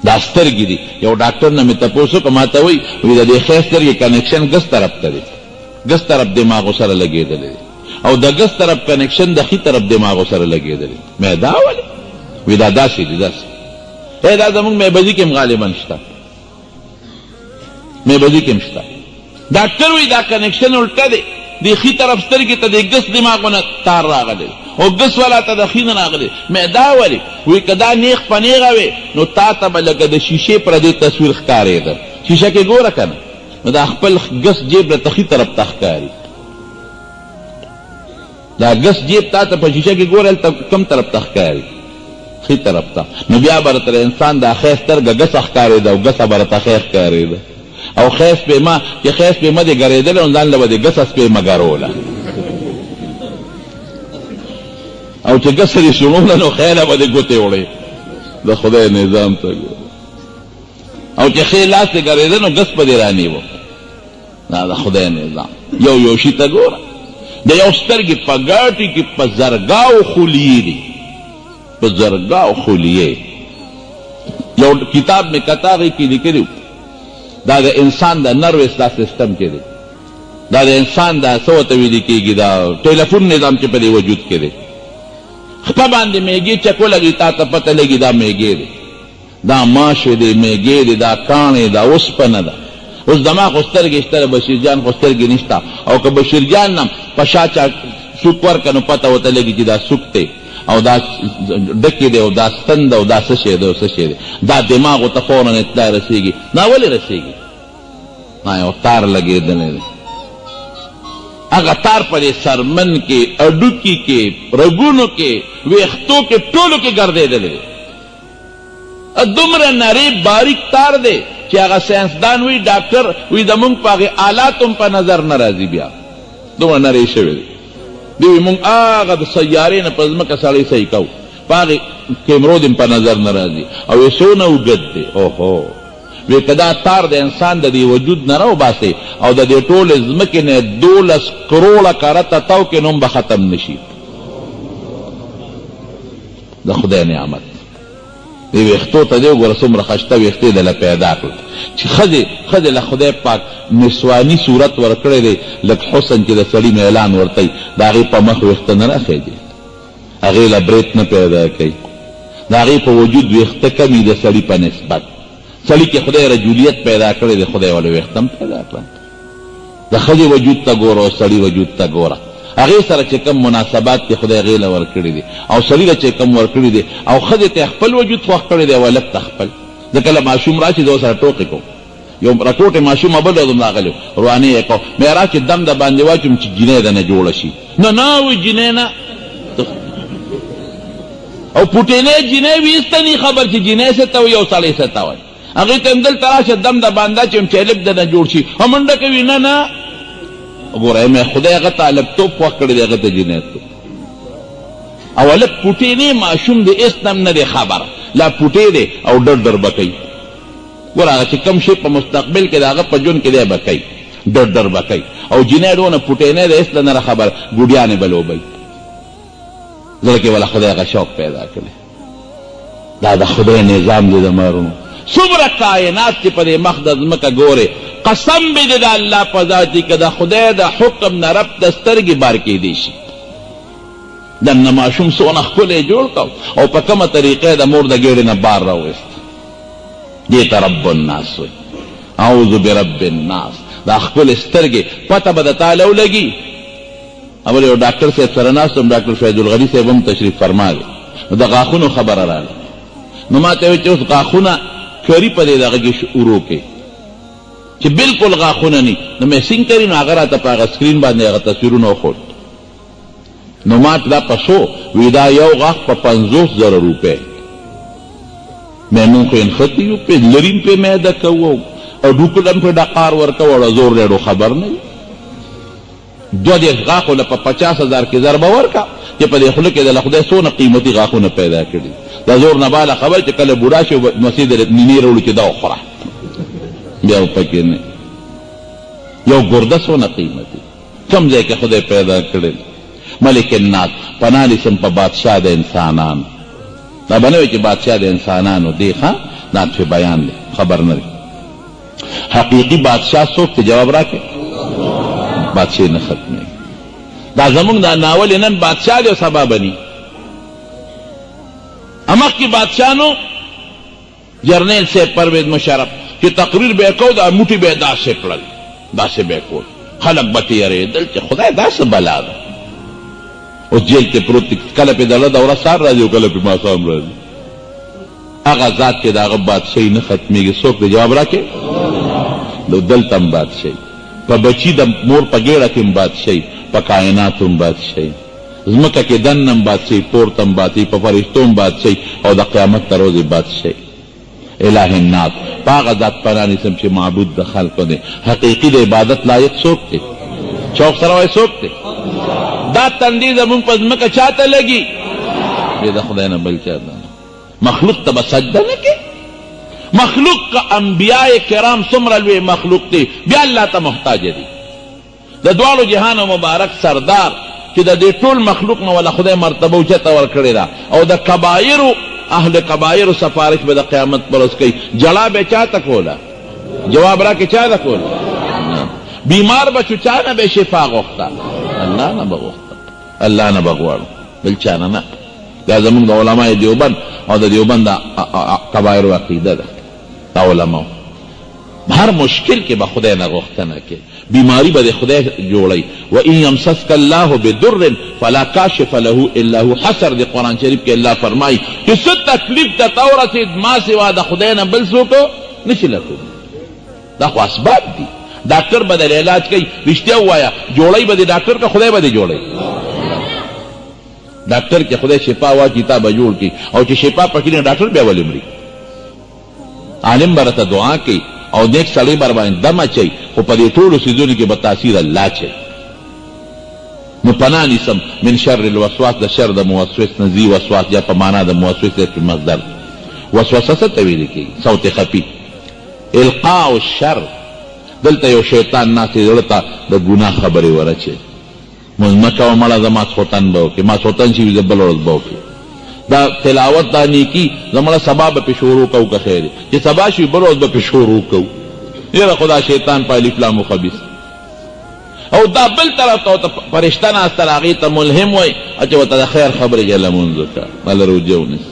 دا سترګې دي. یو ډاکټر نه مې تپوس وکړه، ما ته وایي د دې ښی سترګې کنیکشن ګس طرف ته دی، ګس طرف دماغو سره لګېدلی دی، او د ګس طرف کنیکشن د ښي طرف دماغو سره لګېدلی. مې دا ولې؟ وی دا داسې دي داسې. دا زمونږ میبزي کې هم غالبا شته، میبزي کې هم شته. ډاکټر وی دا کنیکشن الټه دی، د ښي طرف سترګې ته د ګس دماغونه تار راغلی او ګس والا ته د ښي نه راغلی. مې دا ولې؟ وی که دا نیغ په نیغه وې نو تا ته به لکه د شیشې پردې تصویر ښکارېده. شیشه کې ګوره که نه، نو دا خپل ګس جیب له ته ښي طرف ته ښکاري. دا ګس جیب تا ته په شیشه کې ګوره هلته کوم طرف ته ښکاري؟ ښي طرف ته. نو بیا به راته انسان دا ښی سترګه ګسه ښکارېده او ګسه به راته ښی ښکارېده، او ښی سپېمه چې ښی سپېمه دې ګرېدله نو ځان له به دې ګسه سپېمه ګروله، او چې ګسه دې شړوله نو ښی له به دې ګوتې وړې. د خدای نظام ته ګوره. او چې ښی لاس دې ګرېده نو ګس به دې رانیوه. دا د خدای نظام. یو شي ته ګوره، د یو سترګې په ګاټې کې په زرګاو خلیې دي، په زرګاو خلیې. یو کتاب مې کتاغې کې لیکلي دا د انسان د نروس دا سسټم کې دی، دا د انسان دا څه ورته ویلې کېږي، دا ټیلیفون نظام چې په دې وجود کې دی. خپه باندې میږي چکو لګي، تا ته پته لګي دا میږي دی، دا ماش دی، میږي دی، دا کاڼې دا اوسپنه ده. اوس زما خو سترګې شته، بشیر جان خو سترګې نشته، او که بشیر جان نه په شا چا سوک ورکه نو پته ورته لګي چې دا سوک دی او دا ډکې دی او دا ستن ده او دا څه شی دی او څه شی دی. دا دماغو ته فورا اطلاع رسېږي. نه ولې رسېږي؟ یو تار لګېدلی دی، هغه تار په دې سرمن کې، اډوکي کې، رګونو کې، ویښتو کې، ټولو کې ګرځېدلی دی. دومره نری باریک تار دی چې هغه ساینسدان وی ډاکټر وی زمونږ په هغې آلات هم په نظر نه راځي. بیا دومره نری شوی دی. دی وی مونږ هغه د سیارې نه په ځمکه سړی صحیح کوو، په هغې کیمرو دې په نظر نه راځي. او یې څونه اوږد دی. اوهو وی که دا تار د انسان د دې وجود نه راوباسې او د دې ټولې ځمکې نه 12 کروړه کرته تاو کې نو هم به ختم نشي. د خدای نعمت دې ویښتو ته دې وګوره څومره ښایسته ویښتې دله پیدا کړل چې ښځې له خدای پاک نسواني صورت ورکړی دی، لږ حسن چې د سړي میلان ورته د هغې په مخ ویښته نه راخېږي، هغې له برېت نه پیدا کوي، د هغې په وجود ویښته کمي د سړي په نسبت. سړي کې خدای رجولیت پیدا کړی دی، خدای ولې ویښته هم پیدا کړه. د ښځې وجود ته ګوره او سړي وجود ته ګوره، هغې سره چې کوم مناسبات کې خدای هغې له ورکړي دي، او سړي له چې کوم ورکړي دي، او ښځې ته خپل وجود خوښ کړی دی او هلک ته خپل. ځکه له ماشوم راشي د ورسره ټوکې کوو، یو راټوټې ماشومه بل ودم راغلی روانې یې کوو، مې راشي دم د باندې واچوم چې جینۍ ده نه جوړه شي. نه وي جینۍ نه، او پوټینۍ جینۍ وي ایسته نی خبر چې جینۍ څه ته وي او سړی څه ته وایي. هغې ته هم دلته راشه دم د باندې اچوم چې هلک ده نه جوړ شي، او منډه کوي. نه ګوره مې خدای هغه ته هلکتوب خوښ کړی دی، هغه ته جینیتوب. او هلک پوټینې ماشوم دی، هېڅ نه هم نه دی خبر، لا پوټې دی او ډر به کوي. ګوره هغه چې کوم شی په مستقبل کې د هغه په ژوند کې دی به کوي، ډر به کوي. او جینۍ دونه پوټینۍ دی، هېڅ نه خبر، ګوډیانې به لوبوي. زړه کې وله خدای هغه شوق پیدا کړی. دا د خدای نظام دی د مارونو. څومره کائنات چې په دې مخ د ځمکه ګورې، قسم به دې د الله په ذات چې که د خدای د حکم نه رب د سترګې بار کېدی شي. دننه ماشوم څونه ښکلی جوړ کړو او په کومه طریقه د مور د ګېډې نه بار راویست. دې ته رب الناس وایي. اعوذ برب الناس. دا ښکلې سترګې پته به د تا له ولګي. اول یو ډاکټر صاحب سره ناست وم، ډاکټر فیض الغني صاحب هم تشریف فرما دی. نو د غاښونو خبره راغله، نو ما ته وایي چې اوس غاښونه کري په دې دغه کې شروع کې چې بالکل غاښونه نی. نو مې سینګ کړي، نو هغه راته په هغه سکرین باندې هغه تصویرونه وښود. نو ما دا په څو وی دا یو غاښ په 50,000 روپۍ. مې مونږ خو انښتي یو پې لریم پې میده کوو او ډوکلم پې ډقار ورکوو او زور ډېرو خبر نه وي. 2 غاښو له په 50,000 کې ضربه ورکړه چې په دې خوله کې د خدای څونه قیمتي غاښونه پیدا کړي. دا زور نه باله خبر چې کله بوډا شي مسیح د نینې راوړي چې دا وخوره، بیا پکې نه. یو ګرده څونه قیمتي، کوم ځای کې خدای پیدا کړی. ملک الناس، پناه لیسم په بادشاه د انسانانو. دا به نه وایي چې بادشاه د انسانانو دی، ښه دا فی بیان دی خبر نه دی حقیقی بادشاہ څوک ته جواب راکې بادشاہ نه ختمي دا زمونږ دا ناول نن بادشاہ دی او سبا بني مخکې بادشاہ نو جرنیل صاحب پرویز مشرف چې تقریر به یې کو دا موټي به یې داسې کړل داسې به یې کول خلک به تېرېدل چې خدای دا څه بلا ده اوس جیل کې پروت دی کله پې دله دوره سهار راځي او کله پې ماښام راځي هغه ذات چې د هغه بادشاهي نه ختمېږي څوک دی جواب راکړي نو دلته هم بادشاهي په بچي د مور په ګېډه کې هم بادشاهي په کائناتو هم بادشاهي ځمکه کې دننه هم بادشاهي پورته هم بادشاهي په فرشتو هم بادشاهي او د قیامت تر ورځې بادشاهي الہ الناس په هغه ذات پناه نیسم چې معبود د خلقو دی حقیقي د عبادت لایق څوک دی چوک سره وایي څوک دی دا تندې زمونږ په ځمکه چاته لګي بې د خدای نه بل چا نه مخلوق ته به سجده نه کې مخلوق که انبیاء کرام څومره لوی مخلوق دی بیا الله ته محتاج دي د دواړو جهانو مبارک سردار چې د دې ټول مخلوق نه ولا خدای مرتبه اوچته ورکړې ده او د کبایرو اهل کبایرو سفارش به د قیامت پر ورځ کوي جړا به چاته کوله جواب راکې چا ده کوله بیمار بچو چا نه به شفا غوښته الله نه به غوښته الله نه به غواړو بل چا نه نه دا زمونږ د علماء دیوبند او د دیوبند د کبایرو عقیده ده دا علماء هر مشکل کې به خدای نه غوښتنه کې بیماری به د خدای جوړی و ان یمسسک الله بدر فلا کاشف له الا هو حسر د قرآن شریف کې الله فرمایي چې څه تکلیف ته ورسېد ما سوا د خدای نه بل څوک نشي لکو دا خو اسباب دي ډاکټر به د علاج کوي رښتیا ووایه جوړی به د ډاکټر که خدای به د جوړی ډاکټر کې خدای شفا واچي تا به جوړ کړي او چې شفا پکې نه ډاکټر بیا ولې مري عالم به راته دعا کوي او نیک سړی بر باندې دم اچوي خو په دې ټولو څیزونو کې به تاثیر الله اچوي نو پناه نیسم من شر الوسواس د شر د موسوس نه ذي وسواس یا په معنا د موسوس په مصدر وسوسه څه ته ویل کېږي صوت خفي القاء الشر دلته یو شیطان ناستې زړه ته د ګناه خبرې ورچوي مونځ مه کوه مړه زه ماسخوتن به وکړې ماسخوتن چې وي زه بله ورځ به وکړې دا تلاوت دا نیکي زه مړه سبا به پې شروع کوو که خیر چې سبا شي بله ورځ به پې شروع کوو یاره خدا شیطان په الف لام خبیث او دا بل طرف ته ورته فرشته ناسته ده هغې ته ملهم وایي چې ورته د خیر خبرې یې لمونځ وکړه هله روجه ونیسه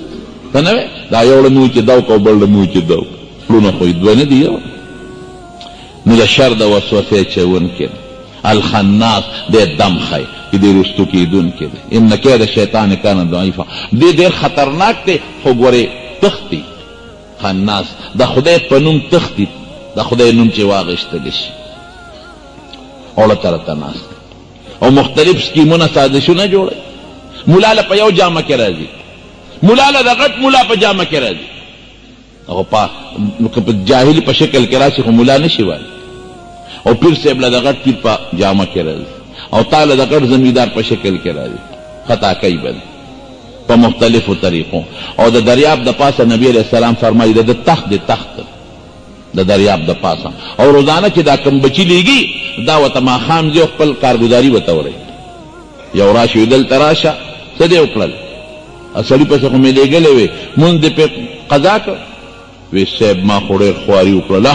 ته نه وې دا یو له مو چې دا وکړه او بل له مو چې دا وکړه پلونه خو یې دوه نه دي یو نو د شر د وسوسې چونکی الخناس د دم خی چې دې رستو کېدونکی دی ان کید شیطان کان ضعیفا دې ډېر خطرناک دی خو ګورې تښتي خناس د خدای په نوم تښتي د خدای نوم چې واغېستلی شي اوړه طرفته ناست او مختلف سکیمونه سازشونه جوړوي ملا له په یو جامه کې راځي ملا له د غټ ملا په جامه کې راځي او په جاهل په شکل کې راشي خو ملا نشي وایي او پیر صاحب له د غټ پیر په جامه کې راځي او تا له د غټ زمیندار په شکل کې راځي خطا کوي به په مختلفو طریقو او د دریاب د پاسه نبی علیه السلام فرمایي د تخت د دریاب د پاسه او روزانه چې دا کم بچي لیږي دا ورته ماښام ځي او خپل کارګزاري ورته ورئ یو راشي وي دلته راشه څه دې وکړل سړي پسې خو مې لېږلی وې مونځ دې پې قضا کړ وی صاحب ما خو ډېر خواري وکړله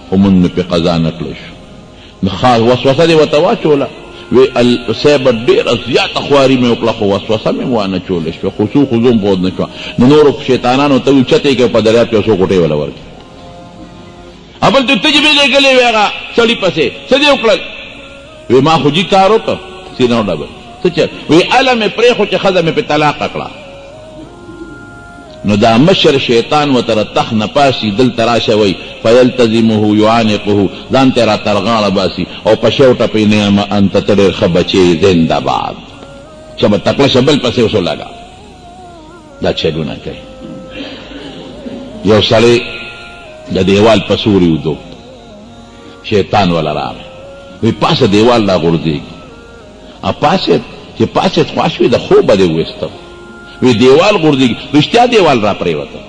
خو مونځ مې پې قضا نه کړی شو نو خاص وسوسه دې ورته واچوله وی صاحب ډېره زیاته خواري مې وکړه خو وسوسه مې وانه چولی شوه خصو خزوم پود نه شوه نو نورو شیطانانو ته وي چته یې کوي په دریاب کې یو څو غوټې وله ورکړي ابل ته ته چې مې لېږلی وې هغه سړي پسې څه دې وکړل وی ما خو جي کار وکړه سینه وډبل څه چې وی اله مې پرېښو چې ښځه مې پې طلاقه کړه نو دا مشر شیطان و تر تخ نپاسی دل تراشه وی فیلتزمه یعانقه ځان ته را ترغاړه باسي او په شوټه پې نعم انت ته ډېر ښه بچې زنده باد چې به تکله شه بل پسې اوسو لګا دا چلونه کوي یو سړی د دیوال په سوري ودو شیطان ولا راغی وی پاسه دیوال را غورځېږي پاسې چې پاسې خواش وي د خوبه دې وویسته وی دیوال غورځېږي رښتیا دیوال را پرېوته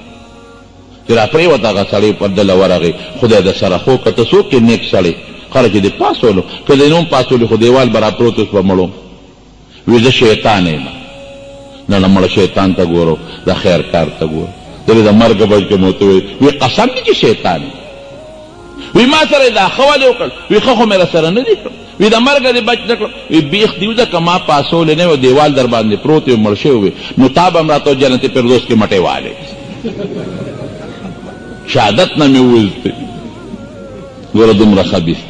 چې را پرېوته هغه سړی پر دله ورغی خدای د سره خو که ته څوک یې نیک سړی خره چې دې پاسولو که دې نوم پاسولي خو دیوال به را پروت اوس به مړو وی زه شیطان یم نه نه مړه شیطان ته ګورو د خیر کار ته ګورو دلې د مرګ بچ کې موته وی قسم دی چې شیطان وی ما سره دا خواله وکړ وی خو مې را سره نه دی وی د مرګ دې بچ نکړ وی بیخ دیو دا کما پاسول نه و دیوال در باندې پروت مړ شوی نو تاب هم راته جنت فردوس کې مټه والے شهادت نه مې وځي ګوره دومره خبيث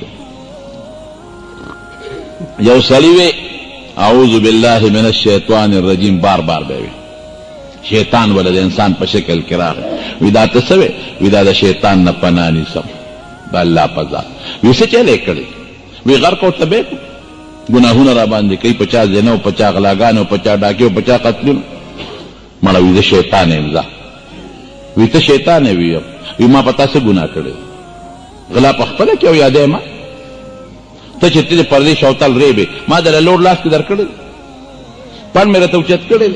یو سړی وی اعوذ بالله من الشیطان الرجیم بار بار به شیطان ولې د انسان په شکل کې راغی وی دا ته څه وی دا د شیطان نه پناه نیسم الله پزا وی څه چلے کړی وی غر کو تبه گناهونه را باندې کوي 50 زنه او 50 غلاګانو 50 ډاکیو 50 قتلونه مړه وی د شیطان امزا وی ته شیطان وی ما پتا څه ګناه کړی غلا په خپل کې او یادې ما ته چې ته پردې شوتل ریبه ما در لوړ لاس کې درکړل پن مې راته اوچت کړل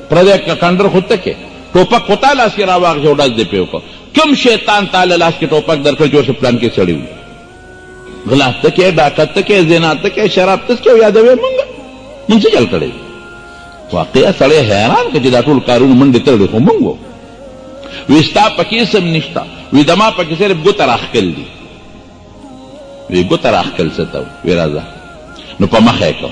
پردې کندر خود ته کې ټوپک کوتا لاس کې راواغ جوړل دې پیو کو کوم شیطان تعالی لاس کې ټوپک درکړ چې ورسره پلان کې سړیو غلا ته کې ډاکت ته کې زنا ته کې شراب ته کې یادوي مونږ څه چل کړی واقعا سړی حیران کې دا ټول کارونه منډه تړلې خو مونږ وستا پکې سم نشتا وی دما پکې صرف ګوت راخکل دي وی ګوت راخکل ستو وی راځه نو په مخه کو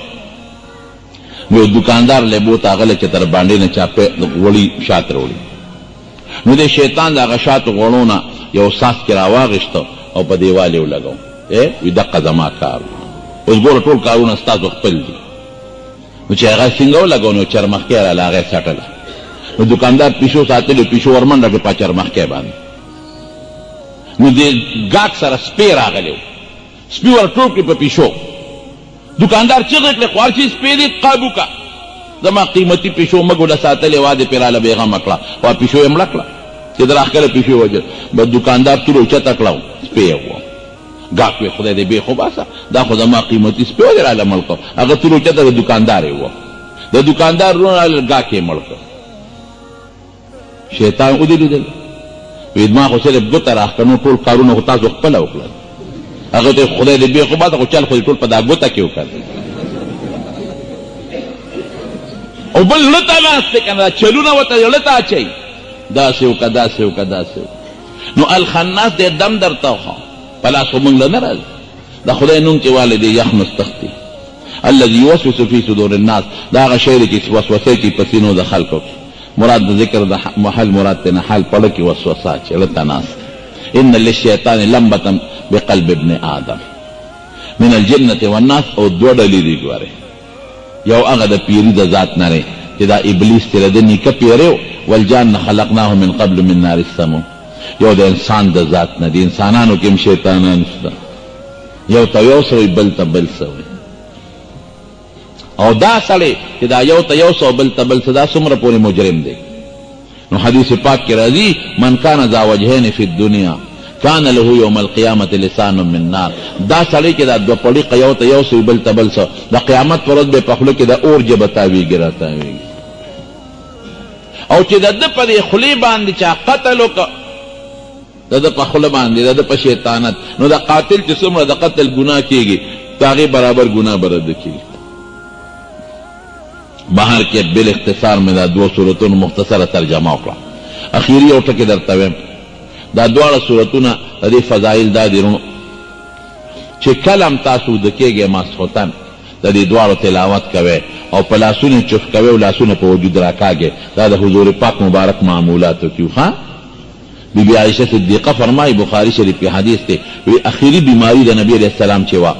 نو دکاندار له بوت غل چې تر باندې نه چاپه وړي شات وړي نو د شیطان دا غشات غړونه یو ساس کې راواغشتو او په دیواله ولګاو وی دقه زما کار اوس ګور ټول کارونه ستاسو خپل دي نو چې هغه څنګه ولګاو نو چرمخ کې را لاغه سټل نو دکاندار پیشو ساتلو پیشو ورمنډه کې پاچر مخ کې باندې نو دې ګاک سره سپی راغلی سپی ور ټوپ کې په پیشو دکاندار چې غټ له خوارچی سپی دې قابو کا زما قیمتي پیشو مګوله ساتلې واده پیراله بیغه مکړه او پیشو یې مړکړه چې دراخله پیشو وجه به دکاندار تلو چتا کړو سپی وو ګاک وي خدای دې به خو باسه دا خو زما قیمتي سپی ولر علی ملک هغه تلو چتا د دکاندار وو د دکاندار رونه ګاک یې مړک شیطان او دې لیدل وی ما خو صرف ګوت راخکنو ټول کارونه تاسو خپل وکړل هغه ته خدای دې به خو باسه خو چل خو ټول په دا ګوته کې وکړ او بل لته ناسته کنه چلونه وته لته اچي دا سیو کدا سیو کدا سیو نو الخناس دې دم درته خو پلا سو مونږ نه راځي دا خدای نوم چې والدې یخنس تختی الذي يوسوس في صدور الناس دا غ شی کې وسوسه کې پسینو د خلکو مراد ذکر د محل مراد ته حال پړ کې وسوسه چلتا ناس ان للشیطان لمبه بقلب ابن آدم من الجنه والناس او دوړلې دي ګوره یو هغه د پیری د ذات نه چې دا ابلیس تر د نیکه پیریو والجان خلقناه من قبل من نار السموم یو د انسان د ذات نه دي انسانانو کې شیطانان شته یو ته یو سوی بل ته بل سوی او دا سړی چې دا یو ته یو سو بل ته بل صدا څومره پورې مجرم دی نو حدیث پاک کې راځي من کان ذا وجهین فی الدنیا کان له یوم القیامة لسان من نار دا سړی چې دا دو پړی یو ته یو سو بل ته بل سو د قیامت پر ورځ به په خله کې د اور جبتاویږي راتاویږي او چې د په خلی باندې چا قتل وکړه د په خله باندې د په شیطانت نو د قاتل چې څومره د قتل ګناه کیږي تاغي برابر ګناه برد کیږي بهر کې بل اختصار میں دا دو سورتونو مختصره ترجمه وکړه اخیری او ټکی درته وایم دا دواړه سورتونه د دې فضایل دا دي چې کلم تاسو د کېږئ ماسخوتن د دې دواړو تلاوت کوئ او په لاسونو چف کوئ او لاسونه په وجود راکاږئ دا د حضور پاک مبارک معمولاتو کې ښه بی بی عائشہ صدیقه فرمایي بخاری شریف کې حدیث دی وی اخیری بیماری د نبی علیہ السلام چې وا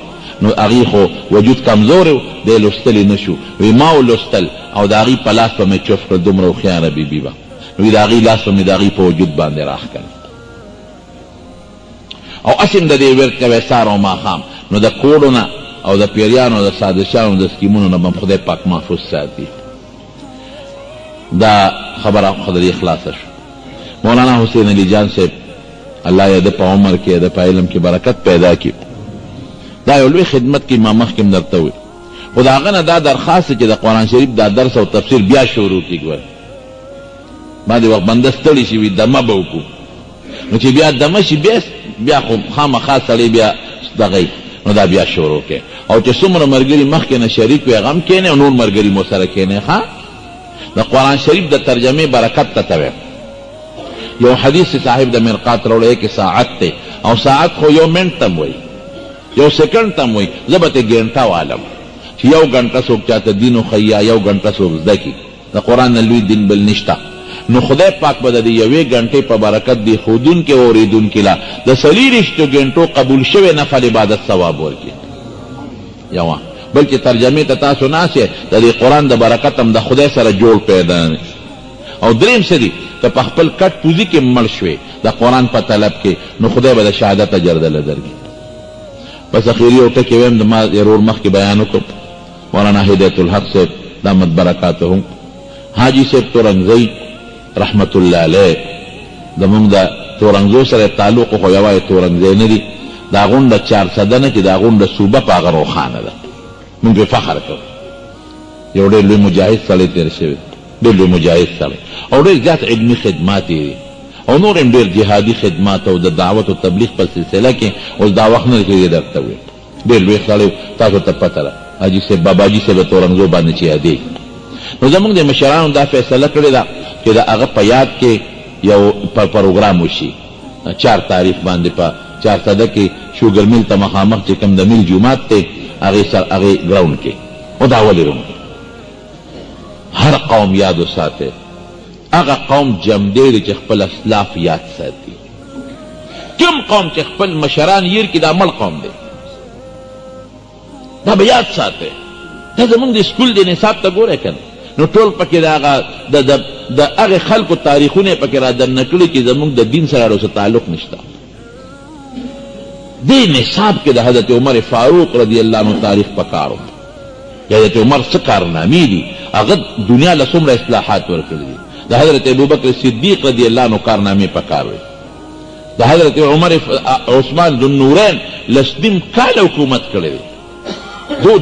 نو هغې خو وجود کمزور و دی لوستلی نه شو وی ما ولوستل او د هغې په لاس به مې چوف کړ دومره هوښیاره بیبي به نو د هغې لاس به مې د هغې په وجود باندې راښکل او اسیم د دې ورد کوی سار او ماښام نو د کوړو نه او د پیریانو او د سازشانو د سکیمونو نه به خدای پاک محفوظ ساتي دا خبره خدای خلاصه شو مولانا حسین علی جان صاحب الله یې د په عمر کې د په علم کې برکت پیدا کړي دا یو لوی خدمت کې ما مخکې درته وي خو د هغه نه دا درخواست چې د قرآن شریف دا درس او تفسیر بیا شروع کړي بعضې وخت بنده ستړي شي وي دمه به وکړو نو چې بیا دمه شي بیا خو خامخا سړی بیا دغی نو دا بیا شروع کړي او چې څومره ملګري مخکې نه شریک وي هغه هم کښېنئ او نور ملګري مو سره کښېنئ ښه د قرآن شریف د ترجمې برکت ته ته وایم یو حدیث صاحب د مرقات راوړی کې ساعت ته او ساعت خو یو منټ تم وای یو سیکنډ تم وای زه به ته ګنټه والم چې یو غنټه څوک چاته دین وښیي یو غنټه څوک زده کړي د قرآن نه لوی دین بل نشته نو خدای پاک به د یوې غنټې په برکت دی ښودونکي او اورېدونکي لا د 40 غنټو قبول شوی نفل عبادت ثواب ورکړي یوه بلکې ترجمې ته تاسو ناسئ د دې قرآن د برکت هم د خدای سره جوړ پیدا نه او دریم څه دي که په خپل کټ پوزي کې مړ شوې د قرآن په طلب کې نو خدای به د شهادت اجر دله درکړي بس اخیري یو ټکې ویم د ما ضرور مخکې بیان وکړم مولانا هدایت الحق صاحب دامت برکاتهم حاجي صاحب تورنګزی رحمت الله علیه زمونږ د تورنګزو سره تعلق خو یوازې تورنګزی نه دي دا غونډه 400 نه چې دا غونډه صوبه په هغه روښانه ده موږ پرې فخر کوو یو ډېر لوی مجاهد سړی تېر شوی ډېر لوی مجاهد سړی او ډېر زیات علمي خدمات یې او نور هم ډېر جهادي خدمات او د دعوت او تبلیغ په سلسله کې اوس دا وخت نه دی چې درته وي ډېر لوی سړی تاسو ته پته ده حاجي صاحب باباجي صاحب د تورنګزو باندې چې یادېږي نو زمونږ د مشرانو دا فیصله کړې ده چې د هغه په یاد کې یو پروګرام وشي 4 تاریخ باندې په 400 کې شوګر میل ته مخامخ چې کوم د میل جومات دی هغې ګراوند کې او دا ولې روم هر قوم یاد وساتئ هغه قوم جمدی دی چې خپل اسلاف یاد ساتي کوم قوم چې خپل مشران ير کې دا مړ قوم دی دا به یاد ساتئ دا زمونږ د سکول د نصاب ته ګورئ که نو ټول پکې د هغې خلکو تاریخونه پکې را دننه کړي چې زمونږ د دین سره ورسره تعلق نشته دې نصاب کې د حضرت عمر فاروق رضی الله عنه تاریخ پکارو حضرت عمر څه کارنامې دي هغه دنیا له څومره اصلاحات ورکړي دي د حضرت ابوبکر صدیق رضی الله عنه کارنامې پکار وي د حضرت عمر عثمان ذو النورین لسنیم کال حکومت کړی دی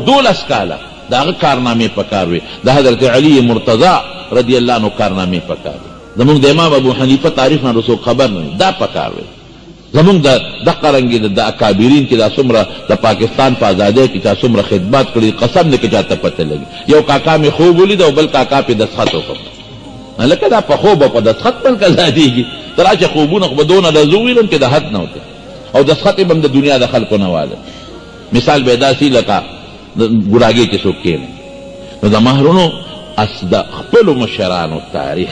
12 کاله د هغه کارنامې پکار وي د حضرت علی مرتضی رضی الله عنه کارنامې پکار وي زمونږ د امام ابو حنیفه تاریخ نه رسو خبر نه دا پکار وي زمونږ د قرنګي د اکابرین کې دا څومره د پاکستان په آزادۍ کې چا څومره خدمات کړي قسم نه کې چاته پته لګي یو کاکا مې خوب ولید او بل کاکا پې دستخط وکړ لکه دا په خوب او په دستخط بلکې ازادېږي ته راشه خوبونه خو به دونه لزو ویلم چې د حد نه وته او دستخط یې به هم د دنیا د خلکو نه واله مثال به یې داسې لکه ګوډاګۍ چې څوک کښېني نو د مهرونو د خپلو مشرانو تاریخ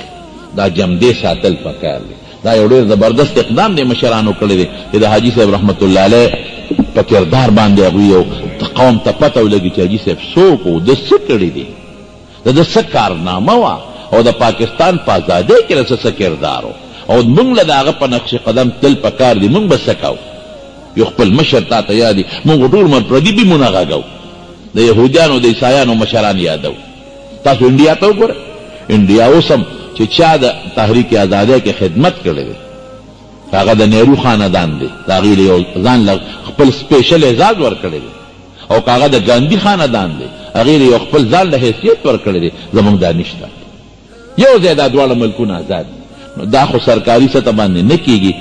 دا جمدې ساتل پکار دی دا یو ډېر زبردست اقدام دی مشرانو کړی دی چې د حاجي صاحب رحمت الله علیه په کردار باندې هغوی یو قوم ته پته ولګي چې حاجي صاحب څوک و د څه کړي دي د ده څه کارنامه وه او د پاکستان په ازادۍ کې د څه کردار و او موږ له د هغه په نقش قدم تل پکار دي موږ به څه کوو یو خپل مشر تا ته یاد دي موږ ټول عمر پردي بیمونه غږو د یهودیانو د عیسایانو مشران یادو تاسو انډیا ته وګورئ انډیا اوس هم چې چا د تحریک آزادۍ کې خدمت کړی دی هغه د نهرو خاندان دی د هغې یو ځان له خپل سپیشل اعزاز ورکړی دی او که هغه د ګاندي خاندان دی هغې یو خپل ځان له حیثیت ورکړی دی زموږ دا نشته یو ځای دا دواړه ملکونه آزاد دي نو دا خو سرکاري سطح باندې نه کېږي